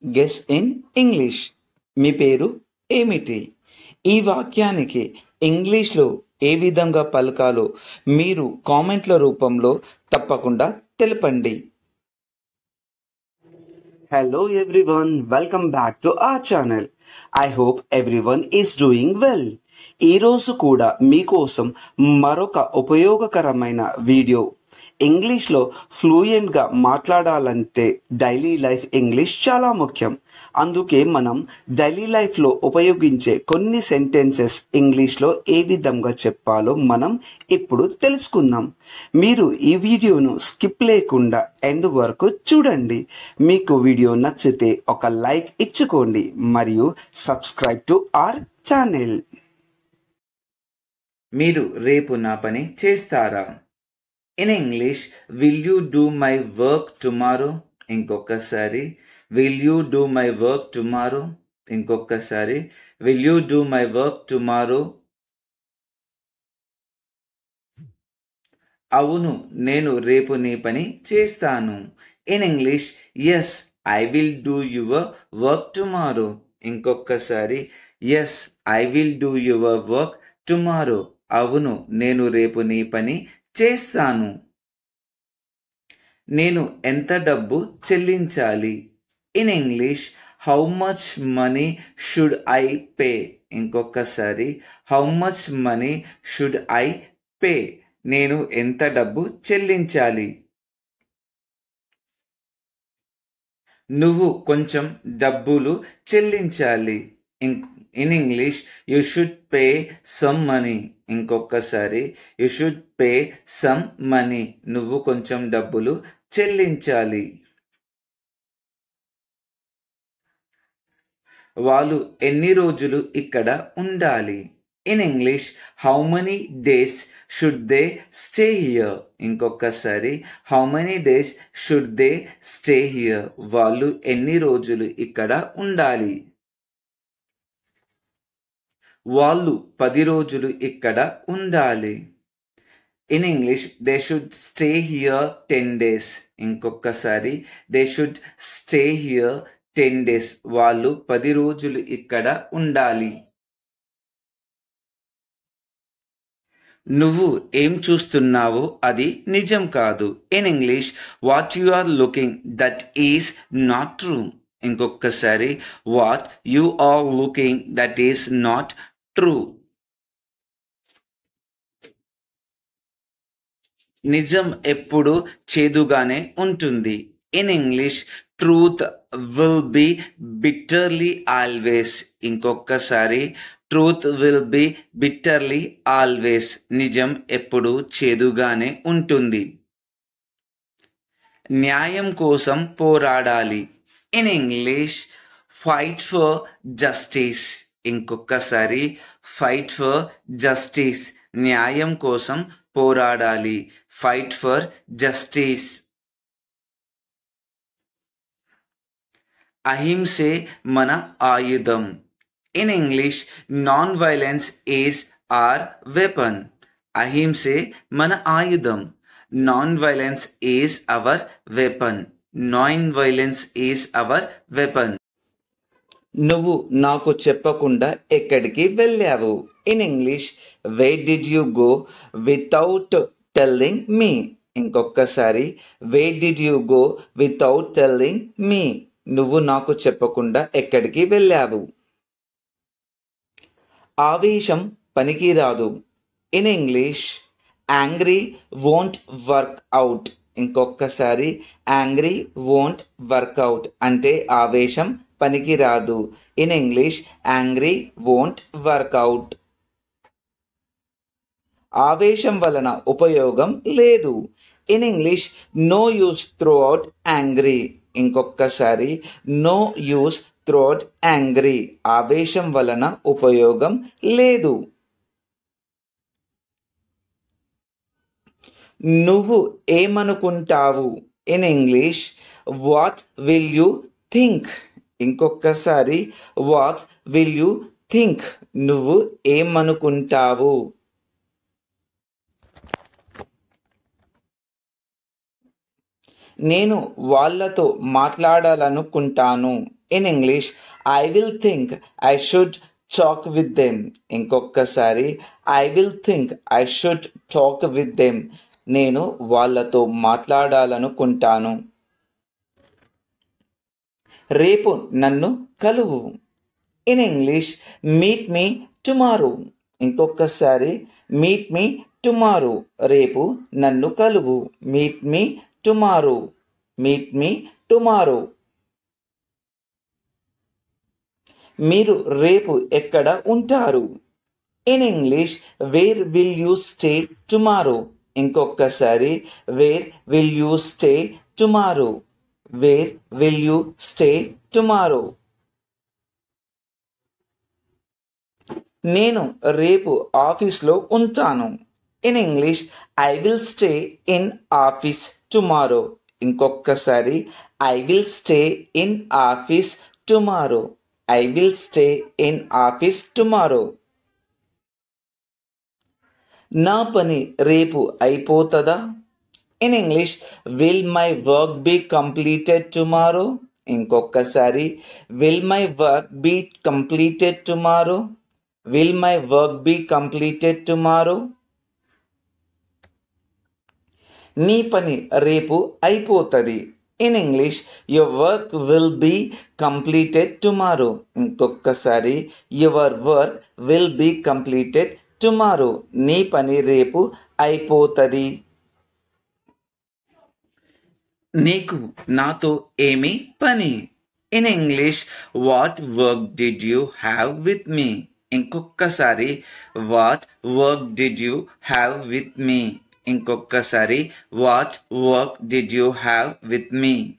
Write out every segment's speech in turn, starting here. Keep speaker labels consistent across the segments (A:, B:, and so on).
A: Guess in English. మీ పేరు ఏమిటి? ఈ వాక్యానికి ఇంగ్లీష్లో ఏ విధంగా పలకాలో మీరు కామెంట్ల రూపంలో తప్పకుండా తెలపండి.
B: Hello everyone, welcome back to our channel. I hope everyone is doing well. ఈరోజు కూడా మీకోసం మరొక ఉపయోగకరమైన వీడియో. ఇంగ్లీష్లో ఫ్లూయెంట్గా మాట్లాడాలంటే డైలీ లైఫ్ ఇంగ్లీష్ చాలా ముఖ్యం. అందుకే మనం డైలీ లైఫ్లో ఉపయోగించే కొన్ని సెంటెన్సెస్ ఇంగ్లీష్లో ఏ విధంగా చెప్పాలో మనం ఇప్పుడు తెలుసుకుందాం. మీరు ఈ వీడియోను స్కిప్ లేకుండా ఎండ్ వరకు చూడండి. మీకు వీడియో నచ్చితే ఒక లైక్ ఇచ్చుకోండి మరియు సబ్స్క్రైబ్ టు అవర్ ఛానల్.
A: మీరు రేపు నా పని చేస్తారా? In English, will you do my work tomorrow? ఇంకొకసారి, will you do my work tomorrow? ఇంకొకసారి, will you do my work tomorrow? అవును, నేను రేపు నీ పని చేస్తాను. In English, yes I will do your work tomorrow. ఇంకొకసారి, yes I will do your work tomorrow. అవును, నేను రేపు నీ పని చేస్తాను. నేను ఎంత డబ్బు చెల్లించాలి? In English, how much money should I pay? ఇంకొకసారి, how much money should I pay? నేను ఎంత డబ్బు చెల్లించాలి? నువ్వు కొంచెం డబ్బులు చెల్లించాలి. In English, you should pay some money. ఇంకొకసారి, you should pay some money. నువ్వు కొంచెం డబ్బులు చెల్లించాలి. వాళ్ళు ఎన్ని రోజులు ఇక్కడ ఉండాలి? In English, how many days should they stay here? ఇంకొకసారి, how many days should they stay here? వాళ్ళు ఎన్ని రోజులు ఇక్కడ ఉండాలి? వాళ్ళు 10 రోజులు ఇక్కడ ఉండాలి. In English, they should stay here 10 days. ఇంకొకసారి, they should stay here 10 days. వాళ్ళు 10 రోజులు ఇక్కడ ఉండాలి. నువ్వు ఏం చూస్తున్నావో అది నిజం కాదు. In English, what you are looking that is not true. ఇంకొకసారి, what you are looking that is not true. నిజం ఎప్పుడు చేదుగానే ఉంటుంది. In English, truth will be bitterly always. ఇంకొకసారి, truth will be bitterly always. నిజం ఎప్పుడు చేదుగానే ఉంటుంది. న్యాయం కోసం పోరాడాలి. In English, fight for justice. ఇంకొకసారి, ఫైట్ ఫర్ జస్టిస్. న్యాయం కోసం పోరాడాలి. Fight for justice. అహింసే మన ఆయుధం. In English, non violence is are weapon. అహింసే మన ఆయుధం. Non violence is our weapon. Non violence is our weapon. నువ్వు నాకు చెప్పకుండా ఎక్కడికి వెళ్ళావు? In English, where did you go without telling me? ఇంకొకసారి, where did you go without telling me? నువ్వు నాకు చెప్పకుండా ఎక్కడికి వెళ్ళావు? ఆవేశం పనికిరాదు. In English, angry won't work out. ఇంకొకసారి, యాంగ్రీ వోంట్ వర్క్ అవుట్ అంటే ఆవేశం పనికిరాదు. In English, angry won't work out. ఆవేశం వలన ఉపయోగం లేదు. In English, no use through out angry. ఇంకొకసారి, no use through out angry. ఆవేశం వలన ఉపయోగం లేదు. నువ్వు ఏమనుకుంటావు? In English, what will you think? ఇంకొకసారి, వాట్ విల్ యూ థింక్? నువ్వు ఏమనుకుంటావు? నేను వాళ్ళతో మాట్లాడాలనుకుంటాను. In English I will think I should talk with them. ఇంకొకసారి I will think I should talk with them. నేను వాళ్ళతో మాట్లాడాలనుకుంటాను. రేపు నన్ను కలువు. In English meet me tomorrow. ఇంకొకసారి మీట్ మీ టుమారో. రేపు నన్ను కలువు. Meet me tomorrow. Meet me tomorrow. మీరు రేపు ఎక్కడ ఉంటారు? In English where will you stay tomorrow. ఇంకొకసారి where will you stay tomorrow. Where will you stay tomorrow. నేను రేపు ఆఫీస్లో ఉంటాను. In English I will stay in office tomorrow. ఇంకొకసారి I will stay in office tomorrow. I will stay in office tomorrow. నా పని రేపు అయిపోతుందా? In English will my work be completed tomorrow. ఇంకొకసారి will my work be completed tomorrow. Will my work be completed tomorrow. నీ పని రేపు అయిపోతుంది. In English your work will be completed tomorrow. ఇంకొకసారి your work will be completed tomorrow. నీ పని రేపు అయిపోతుంది. నీకు నాతో ఏమి పని? In English what work did you have with me. ఇంకొకసారి what work did you have with me. ఇంకొకసారి what work did you have with me.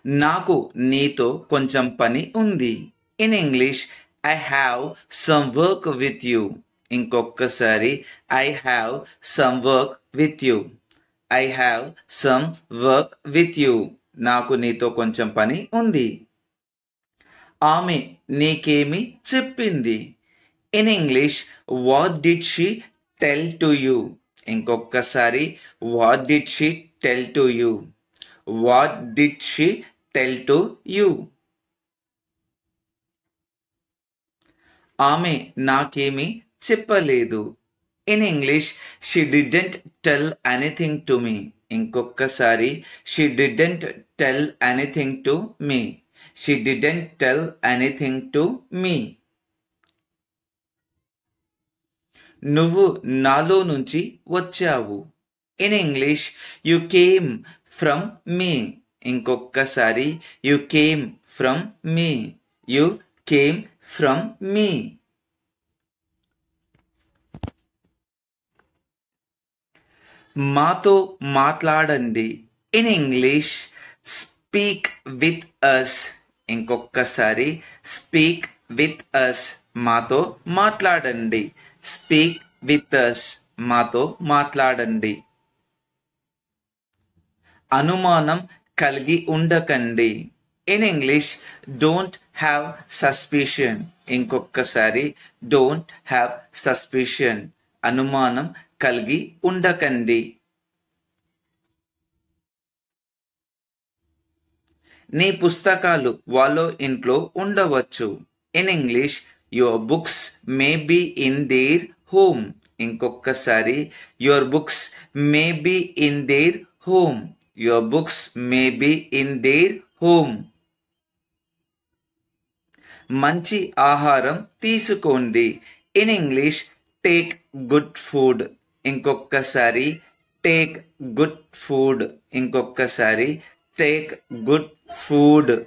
A: నాకు నీతో కొంచెం పని ఉంది. In English I have some work with you. ఇంకొకసారి I have some work with you. I have some work with you. నాకు నీతో కొంచెం పని ఉంది. ఆమె నీకేమి చెప్పింది? In English what did she tell to you. ఇంకొకసారి what did she tell to you. What did she tell to you. ఆమె నాకేమి చెప్పలేదు. In English she didn't tell anything to me. ఇంకొకసారి she didn't tell anything to me. She didn't tell anything to me. నువ్వు నాలో నుంచి వచ్చావు. In English you came from me. ఇంకొకసారి you came from me. You came from me. మాతో మాట్లాడండి. In English speak with us. ఇంకొకసారి speak with us. మాతో మాట్లాడండి. Speak with us. మాతో మాట్లాడండి. అనుమానం కలిగి ఉండకండి. In English don't have suspicion. ఇంకొకసారి డోంట్ హ్యావ్ సస్పిషన్. అనుమానం కలిగి ఉండకండి. నీ పుస్తకాలు వాళ్ళ ఇంట్లో ఉండవచ్చు. In English your books may be in their home. ఇంకొకసారి your books may be in their home. Your books may be in their home. మంచి ఆహారం తీసుకోండి. In English take good food. ఇంకొకసారి టేక్ గుడ్ ఫుడ్. ఇంకొకసారి take good food.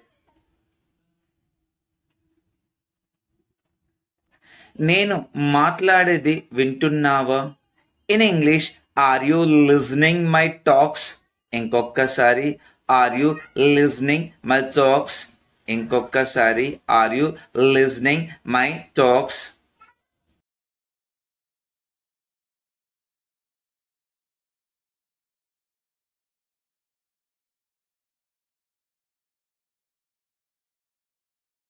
A: నేను మాట్లాడేది వింటున్నావా? In English are you listening my talks. ఇంకొకసారి are you listening my talks. ఇంకొకసారి are you listening my talks.